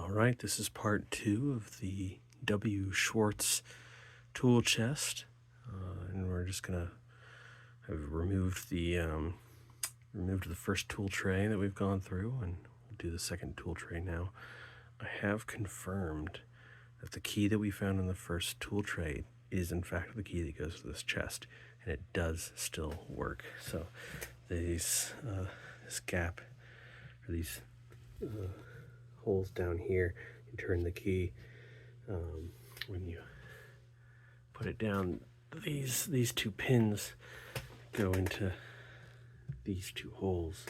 All right, this is part 2 of the W. Schwartz tool chest, and we're just gonna have removed the first tool tray that we've gone through, and we'll do the second tool tray now. I have confirmed that the key that we found in the first tool tray is in fact the key that goes to this chest, and it does still work. So this gap, or these holes down here, you turn the key. When you put it down, these two pins go into these two holes,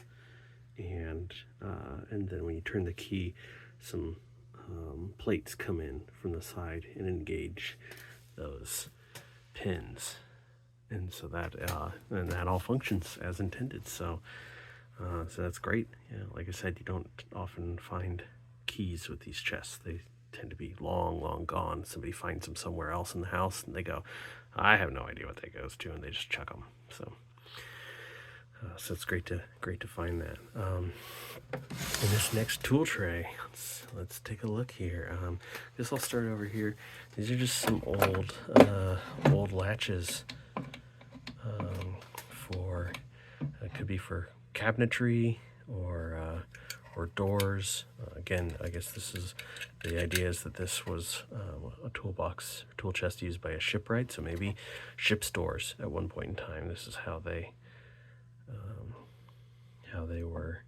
and then when you turn the key, some plates come in from the side and engage those pins, and so that all functions as intended. So that's great. Yeah, like I said, you don't often find keys with these chests. They tend to be long gone. Somebody finds them somewhere else in the house and they go, I have no idea what that goes to, and they just chuck them. So it's great to find that. In this next tool tray, let's take a look here. I guess I'll start over here. These are just some old latches for it could be for cabinetry or doors. Again, I guess the idea is that this was a tool chest used by a shipwright, so maybe ship's doors at one point in time. This is how they were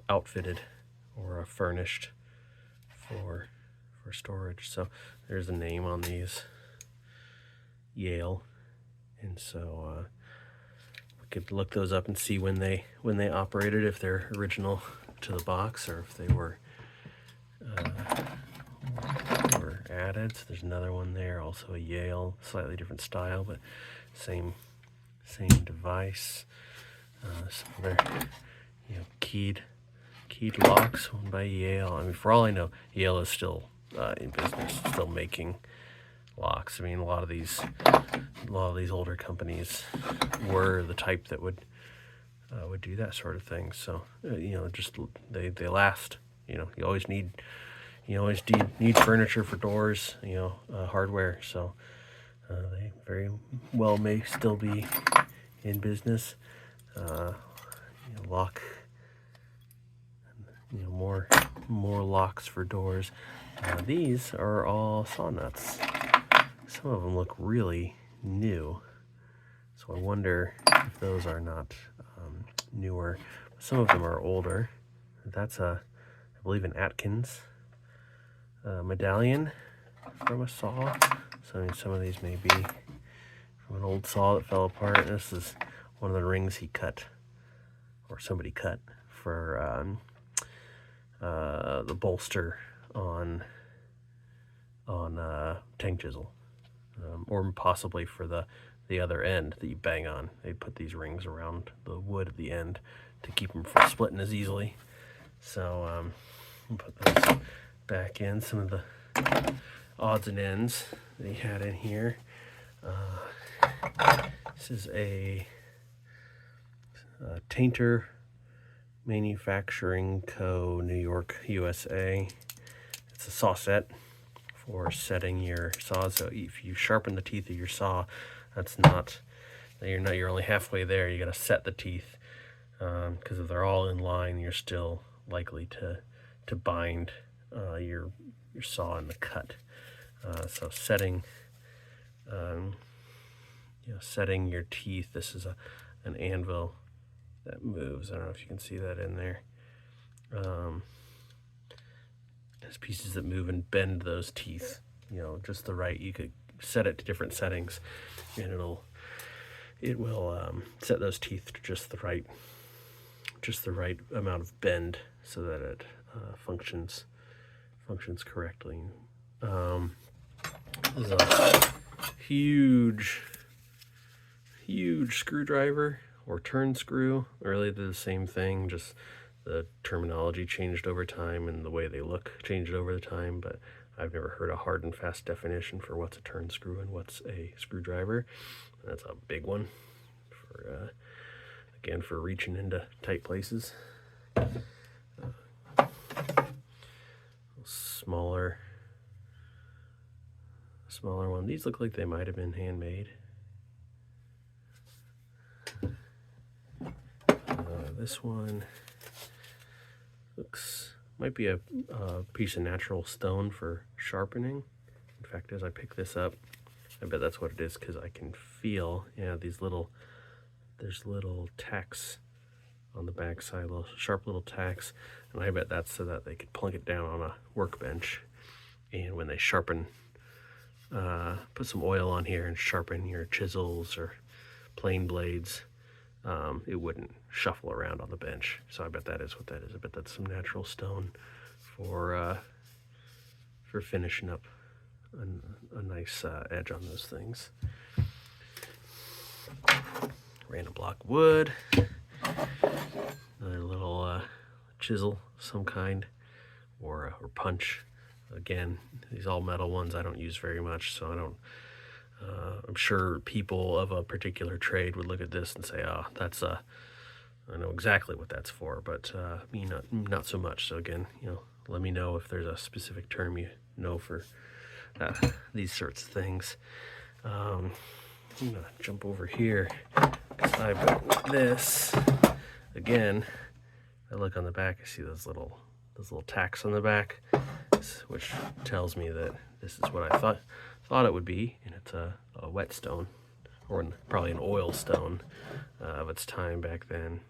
outfitted or furnished for storage. So there's a name on these, Yale, and so we could look those up and see when they operated, if they're original to the box or if they were added. So there's another one there, also a Yale, slightly different style, but same device. Some other keyed locks, one by Yale. I mean, for all I know, Yale is still in business, still making locks. I mean, a lot of these older companies were the type that would do that sort of thing. So just they last. You always need furniture for doors. Hardware. So they very well may still be in business. Lock. More locks for doors. These are all saw nuts. Some of them look really new, so I wonder if those are not newer. Some of them are older. That's I believe, an Atkins medallion from a saw. So I mean, some of these may be from an old saw that fell apart. This is one of the rings he cut, or somebody cut, for the bolster on tank chisel, or possibly for the other end that you bang on. They put these rings around the wood at the end to keep them from splitting as easily. So we'll put those back in. Some of the odds and ends that he had in here. This is a Tainter Manufacturing Co., New York, USA. It's a saw set for setting your saw. So if you sharpen the teeth of your saw, you're only halfway there. You got to set the teeth, because if they're all in line, you're still likely to bind your saw in the cut. So setting your teeth. This is an anvil that moves. I don't know if you can see that in there. There's pieces that move and bend those teeth, just the right. You could set it to different settings, and it will set those teeth to just the right amount of bend, so that it functions correctly. This is a huge screwdriver, or turn screw. Really, they're the same thing, just the terminology changed over time and the way they look changed over the time, but I've never heard a hard and fast definition for what's a turn screw and what's a screwdriver. That's a big one for reaching into tight places. smaller one. These look like they might have been handmade. This one might be a piece of natural stone for sharpening. In fact, as I pick this up, I bet that's what it is, because I can feel, there's little tacks on the back side, little sharp little tacks, and I bet that's so that they could plunk it down on a workbench, and when they sharpen, put some oil on here and sharpen your chisels or plane blades, it wouldn't shuffle around on the bench. So I bet that is what that is. I bet that's some natural stone for finishing up a nice edge on those things. Random block of wood, another little chisel, some kind, or punch. Again, these all metal ones I don't use very much, so I don't. I'm sure people of a particular trade would look at this and say, "Oh, that's I know exactly what that's for," but me not so much. So again, let me know if there's a specific term you know for these sorts of things. I'm gonna jump over here because I bought this again. I look on the back, I see those little tacks on the back, which tells me that this is what I thought it would be, and it's a whetstone, or probably an oil stone of its time back then.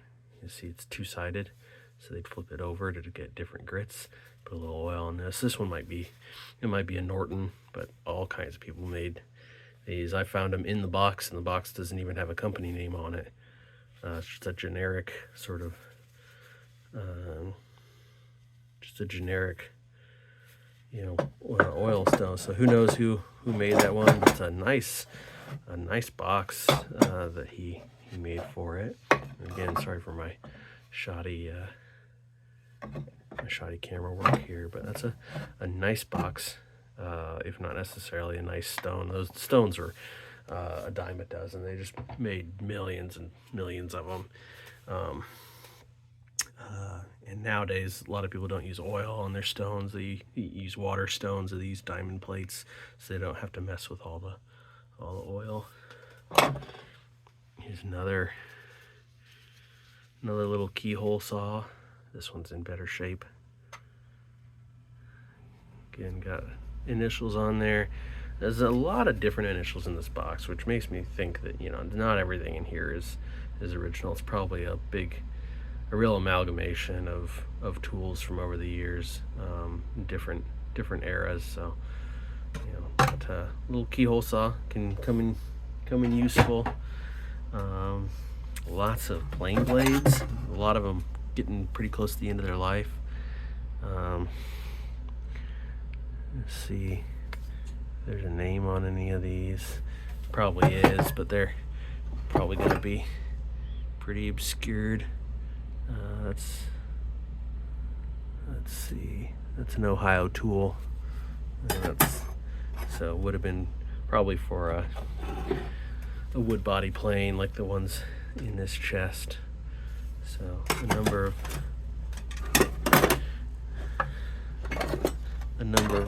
You see it's two-sided, so they'd flip it over to get different grits, put a little oil on this. This one might be a Norton, but all kinds of people made these. I found them in the box, and the box doesn't even have a company name on it. It's just a generic sort of oil stone. So who knows who made that one? But it's a nice box that he made for it. And again, sorry for my shoddy camera work here, but that's a nice box, if not necessarily a nice stone. Those stones are a dime a dozen. They just made millions and millions of them. And nowadays, a lot of people don't use oil on their stones. They use water stones or these diamond plates, so they don't have to mess with all the oil. Here's another little keyhole saw. This one's in better shape. Again, got initials on there. There's a lot of different initials in this box, which makes me think that not everything in here is original. It's probably a real amalgamation of tools from over the years, different eras. So that little keyhole saw can come in useful. Lots of plane blades, a lot of them getting pretty close to the end of their life. Let's see if there's a name on any of these. Probably is, but they're probably going to be pretty obscured. Let's see. That's an Ohio tool. So it would have been probably for a wood body plane like the ones in this chest. So a number of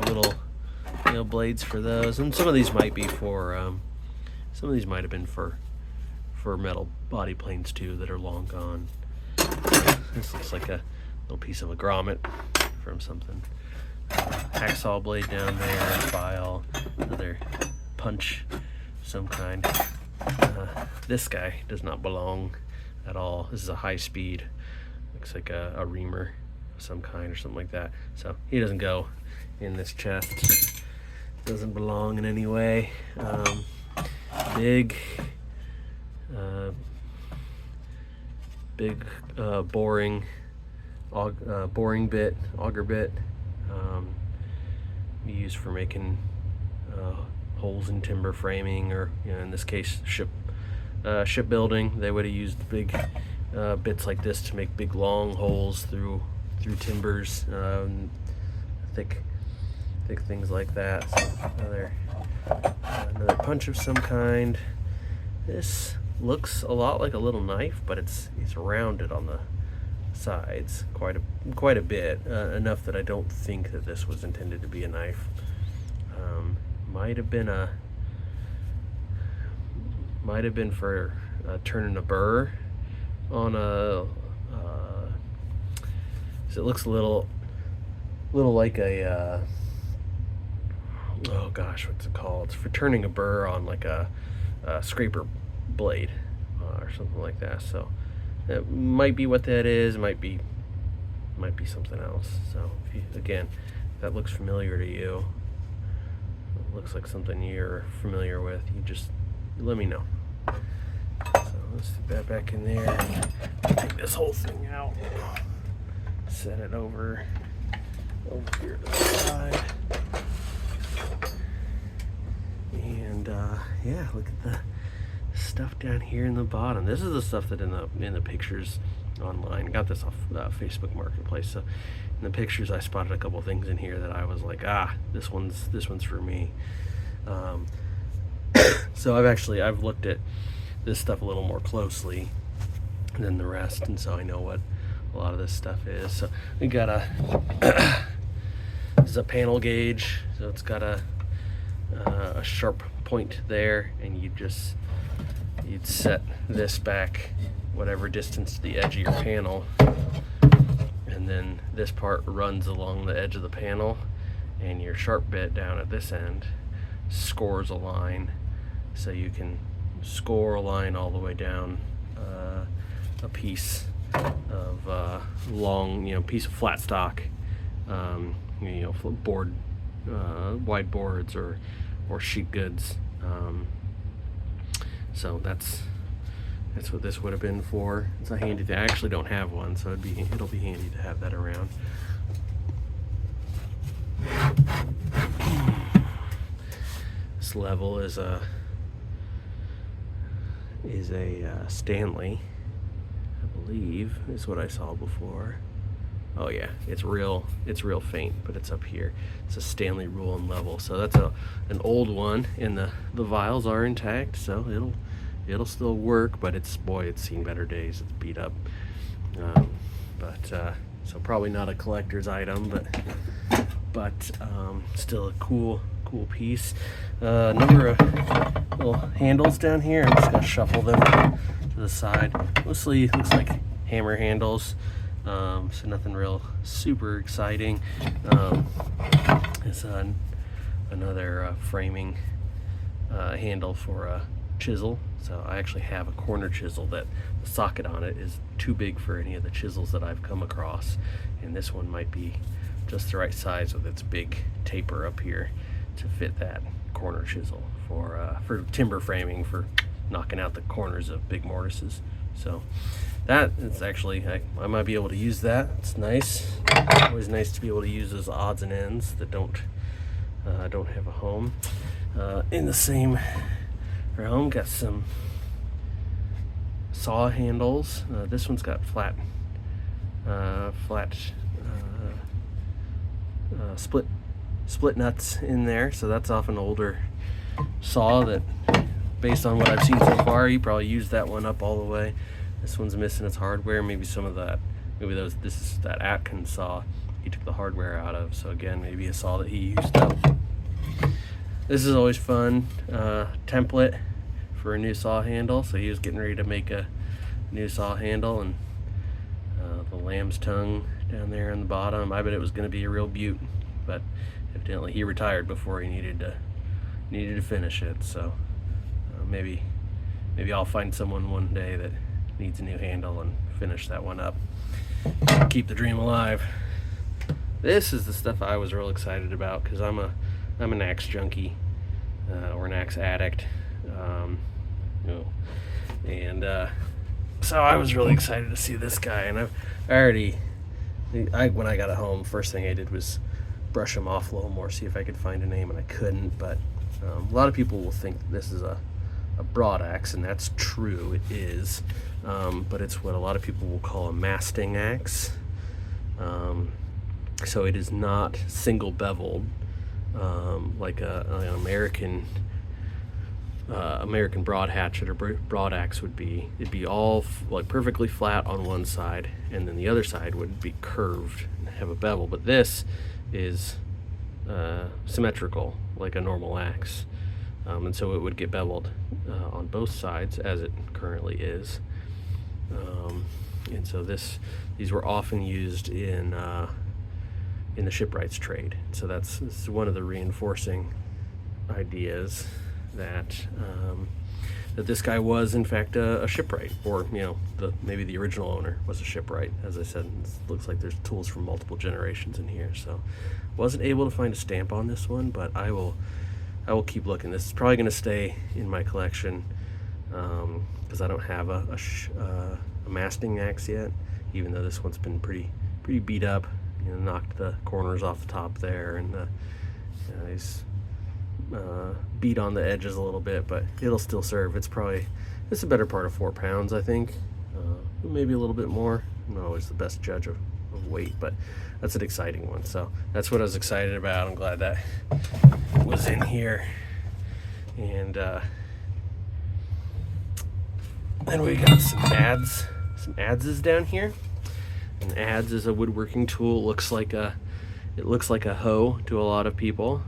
little blades for those, and some of these might be for some of these might have been for metal body planes too that are long gone. This looks like a little piece of a grommet from something. Hacksaw blade down there, file, another punch of some kind. This guy does not belong at all. This is a high speed, looks like a reamer of some kind or something like that. So he doesn't go in this chest. Doesn't belong in any way. Big boring bit, auger bit, used for making holes in timber framing, or in this case shipbuilding. They would have used big bits like this to make big long holes through timbers, thick things like that. So another punch of some kind. This looks a lot like a little knife, but it's rounded on the sides quite a bit, enough that I don't think that this was intended to be a knife. might have been for turning a burr on a. So it looks a little like a. Oh gosh, what's it called? It's for turning a burr on like a scraper blade or something like that. So that might be what that is. It might be something else. So if you, again, if that looks familiar to you, it looks like something you're familiar with, you just let me know. So let's stick that back in there and take this whole thing out. Set it over here to the side. And yeah, look at the stuff down here in the bottom. This is the stuff that in the pictures online. I got this off Facebook Marketplace. So in the pictures, I spotted a couple things in here that I was like, this one's for me. So I've looked at this stuff a little more closely than the rest, and so I know what a lot of this stuff is. So we got this is a panel gauge, so it's got a sharp point there, and you'd set this back whatever distance to the edge of your panel, and then this part runs along the edge of the panel, and your sharp bit down at this end scores a line, so you can score a line all the way down a piece of long, piece of flat stock, board, wide boards or sheet goods. So that's what this would have been for. It's a handy thing. I actually don't have one, so it'll be handy to have that around. This level is a Stanley, I believe is what I saw before. Oh yeah, it's real faint, but it's up here. It's a Stanley rule and level. So that's an old one, and the vials are intact, so it'll still work, but it's seen better days. It's beat up. So probably not a collector's item, but still a cool piece. A number of little handles down here. I'm just gonna shuffle them to the side. Mostly looks like hammer handles. So nothing real super exciting. It's another framing handle for a chisel. So I actually have a corner chisel that the socket on it is too big for any of the chisels that I've come across, and this one might be just the right size with its big taper up here to fit that corner chisel for timber framing, for knocking out the corners of big mortises. So that is actually, I might be able to use that. It's nice. Always nice to be able to use those odds and ends that don't have a home. In the same realm, got some saw handles. This one's got flat split nuts in there, so that's off an older saw that, based on what I've seen so far, you probably used that one up all the way. This one's missing its hardware. Maybe some of that, this is that Atkins saw he took the hardware out of, so again, maybe a saw that he used up. This is always fun. Template for a new saw handle. So he was getting ready to make a new saw handle, and the lamb's tongue down there on the bottom. I bet it was going to be a real beaut, but evidently he retired before he needed to finish it. So maybe I'll find someone one day that needs a new handle and finish that one up. Keep the dream alive. This is the stuff I was real excited about, because I'm an axe junkie, or an axe addict, and so I was really excited to see this guy. And when I got it home, first thing I did was brush him off a little more, see if I could find a name, and I couldn't. But a lot of people will think this is a broad axe, and that's true, it is, but it's what a lot of people will call a masting axe. So it is not single beveled, like an American broad hatchet or broad axe would be. It'd be all like perfectly flat on one side, and then the other side would be curved and have a bevel. But this is symmetrical, like a normal axe. And so it would get beveled on both sides, as it currently is. And so these were often used in the shipwrights trade. So this is one of the reinforcing ideas that that this guy was in fact a shipwright, or maybe the original owner was a shipwright. As I said, it looks like there's tools from multiple generations in here. So wasn't able to find a stamp on this one, but I will keep looking. This is probably going to stay in my collection because I don't have a masting axe yet, even though this one's been pretty beat up. Knocked the corners off the top there, and he's beat on the edges a little bit, but it'll still serve. It's a better part of 4 pounds, I think, maybe a little bit more. I'm not always the best judge of weight, but that's an exciting one. So that's what I was excited about. I'm glad that was in here. And then we got some adzes down here. An adze is a woodworking tool. It looks like a hoe to a lot of people,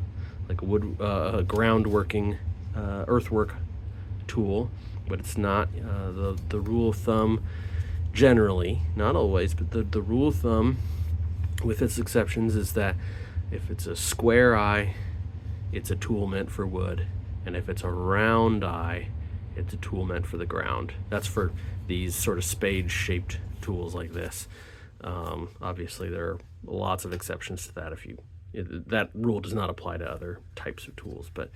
like a groundworking earthwork tool, but it's not. The rule of thumb, generally, not always, but the rule of thumb, with its exceptions, is that if it's a square eye, it's a tool meant for wood, and if it's a round eye, it's a tool meant for the ground. That's for these sort of spade-shaped tools like this. Obviously, there are lots of exceptions to that. That rule does not apply to other types of tools, but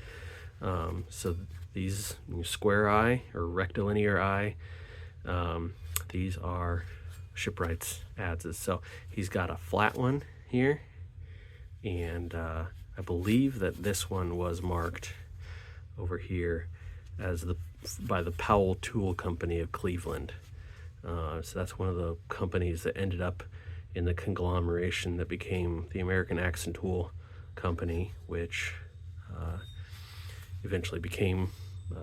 so these square eye or rectilinear eye, these are shipwrights adzes. So he's got a flat one here, and I believe that this one was marked over here as by the Powell Tool Company of Cleveland. So that's one of the companies that ended up in the conglomeration that became the American Axe and Tool Company, which eventually became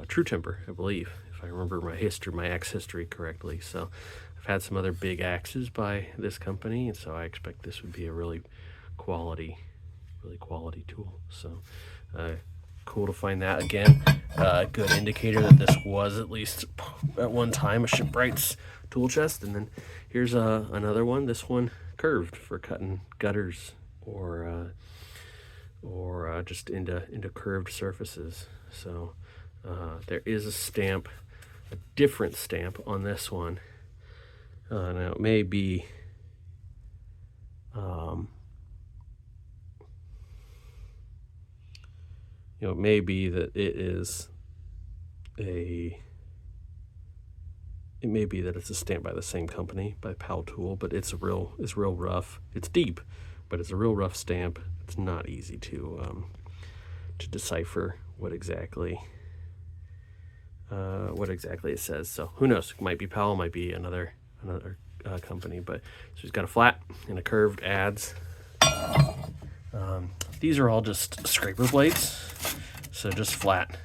True Timber, I believe, if I remember my axe history correctly. So I've had some other big axes by this company, and so I expect this would be a really quality tool. So cool to find that again. Good indicator that this was at least at one time a shipwright's tool chest. And then here's another one. This one curved for cutting gutters or just into curved surfaces. So there is a different stamp on this one. Now it may be it may be that it's a stamp by the same company, by Powell Tool, but it's real rough. It's deep, but it's a real rough stamp. It's not easy to decipher what exactly it says. So who knows? It might be Powell, might be another company. But so he's got a flat and a curved adze. These are all just scraper blades, so just flat.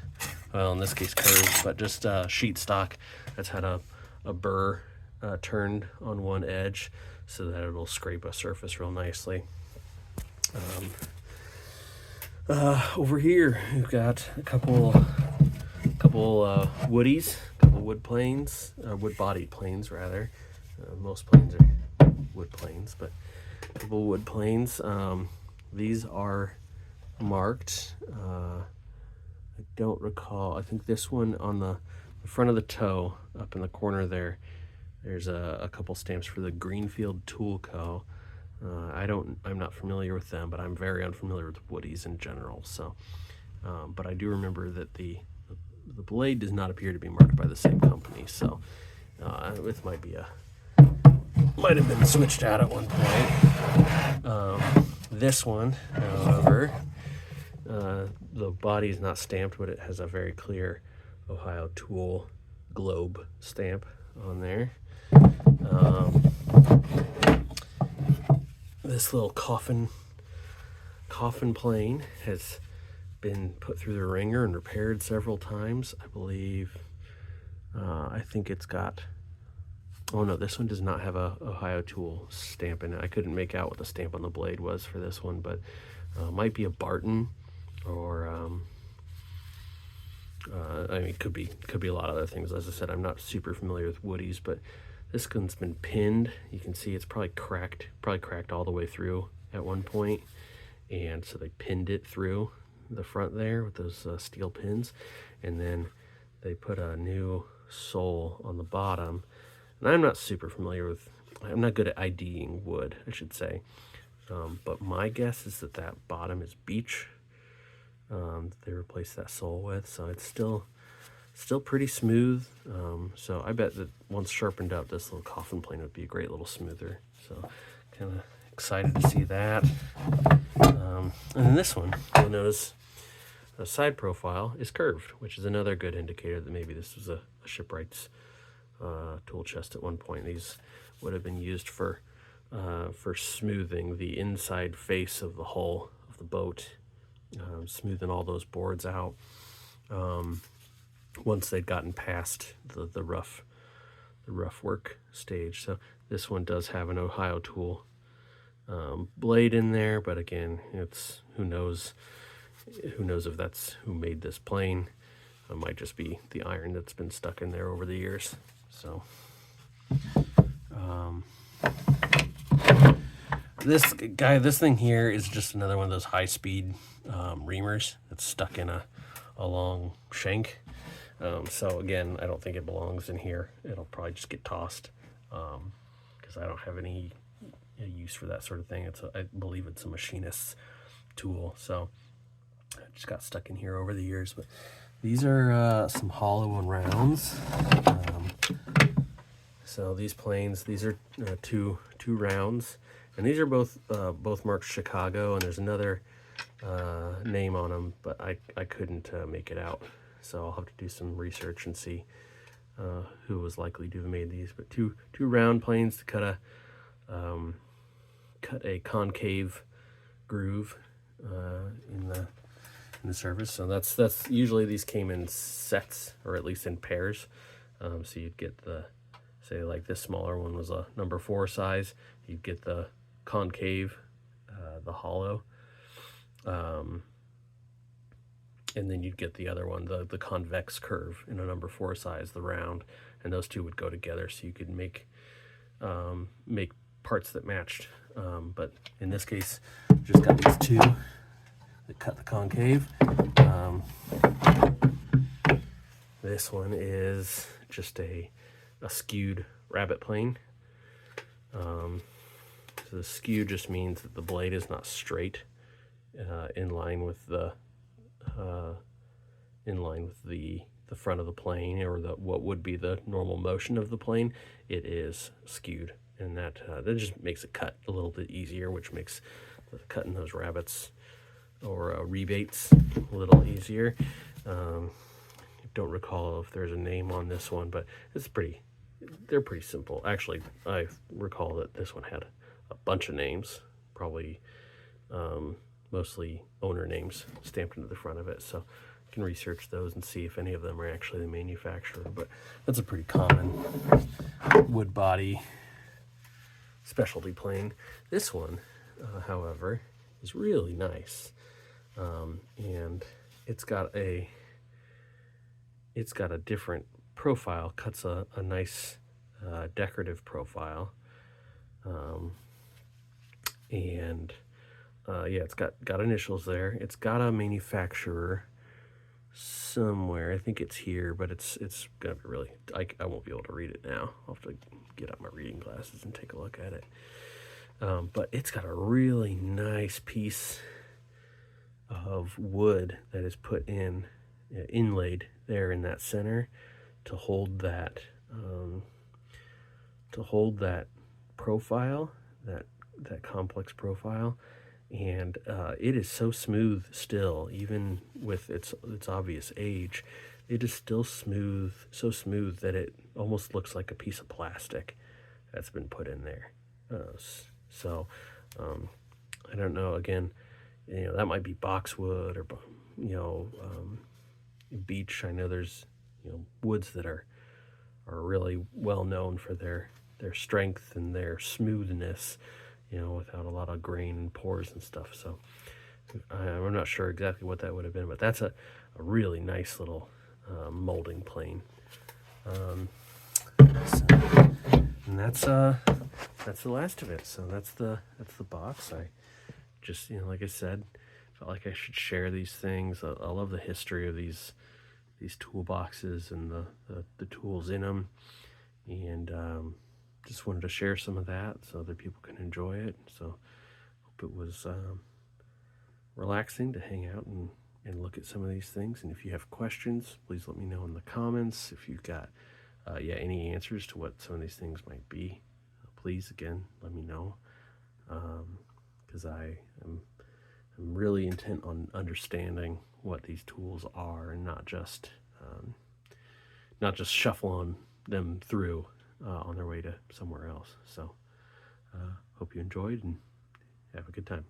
Well, in this case curved, but just sheet stock that's had a burr turned on one edge so that it'll scrape a surface real nicely. Over here we've got a couple woodies, a couple wood planes, wood-bodied planes rather. Most planes are wood planes, but a couple wood planes. These are marked. I don't recall. I think this one on the front of the toe, up in the corner there, there's a couple stamps for the Greenfield Tool Co. I'm not familiar with them, but I'm very unfamiliar with woodies in general. So, but I do remember that the blade does not appear to be marked by the same company. So, it might have been switched out at one point. This one, however, the body is not stamped, but it has a very clear Ohio Tool globe stamp on there. This little coffin plane has been put through the wringer and repaired several times. I believe, I think it's got, oh no, this one does not have a Ohio Tool stamp in it. I couldn't make out what the stamp on the blade was for this one, but might be a Barton or I mean, it could be a lot of other things. As I said, I'm not super familiar with woodies, but this one's been pinned. You can see it's probably cracked all the way through at one point, and so they pinned it through the front there with those steel pins, and then they put a new sole on the bottom. And I'm not super familiar with, I'm not good at IDing wood, I should say, but my guess is that bottom is beech. They replaced that sole with, so it's still pretty smooth. So I bet that once sharpened up, this little coffin plane would be a great little smoother. So kind of excited to see that. And then this one, you'll notice the side profile is curved, which is another good indicator that maybe this was a shipwright's tool chest at one point. These would have been used for smoothing the inside face of the hull of the boat, smoothing all those boards out once they'd gotten past the rough work stage. So this one does have an Ohio tool blade in there, but again, it's who knows if that's who made this plane. It might just be the iron that's been stuck in there over the years. So this thing here is just another one of those high-speed reamers that's stuck in a long shank. So again, I don't think it belongs in here. It'll probably just get tossed because I don't have any use for that sort of thing. I believe it's a machinist's tool, so it just got stuck in here over the years. But these are some hollow and rounds. So these planes, these are two rounds, and these are both marked Chicago, and there's another name on them, but I couldn't make it out. So I'll have to do some research and see who was likely to have made these. But two round planes to cut a concave groove in the surface. So that's usually these came in sets, or at least in pairs. So you'd get say like this smaller one was a number 4 size. You'd get the concave, the hollow, and then you'd get the other one, the convex curve, in a number 4 size, the round, and those two would go together, so you could make parts that matched. But in this case, just got these two that cut the concave. This one is just a skewed rabbet plane. So the skew just means that the blade is not straight in line with the front of the plane, or what would be the normal motion of the plane. It is skewed, and that just makes it cut a little bit easier, which makes cutting those rabbets or rebates a little easier. Don't recall if there's a name on this one, but they're pretty simple. Actually, I recall that this one had a bunch of names, probably mostly owner names stamped into the front of it. So you can research those and see if any of them are actually the manufacturer. But that's a pretty common wood body specialty plane. This one, however, is really nice, and it's got a different profile. Cuts a nice decorative profile, and it's got initials there. It's got a manufacturer somewhere. I think it's here, but it's gonna be really, I won't be able to read it now. I'll have to get out my reading glasses and take a look at it. But it's got a really nice piece of wood that is put in, inlaid there in that center to hold that profile, that complex profile. And it is so smooth still, even with its obvious age. It is still smooth, so smooth that it almost looks like a piece of plastic that's been put in there. I don't know, again, that might be boxwood or beech. I know there's woods that are really well known for their strength and their smoothness, without a lot of grain and pores and stuff. So I'm not sure exactly what that would have been, but that's a really nice little molding plane. And that's the last of it. So that's the box. I just, like I said, felt like I should share these things. I love the history of these toolboxes and the tools in them, and just wanted to share some of that so other people can enjoy it. So hope it was relaxing to hang out and look at some of these things. And if you have questions, please let me know in the comments. If you've got any answers to what some of these things might be, please again let me know, because I'm really intent on understanding what these tools are, and not just shuffling them through on their way to somewhere else. So hope you enjoyed and have a good time.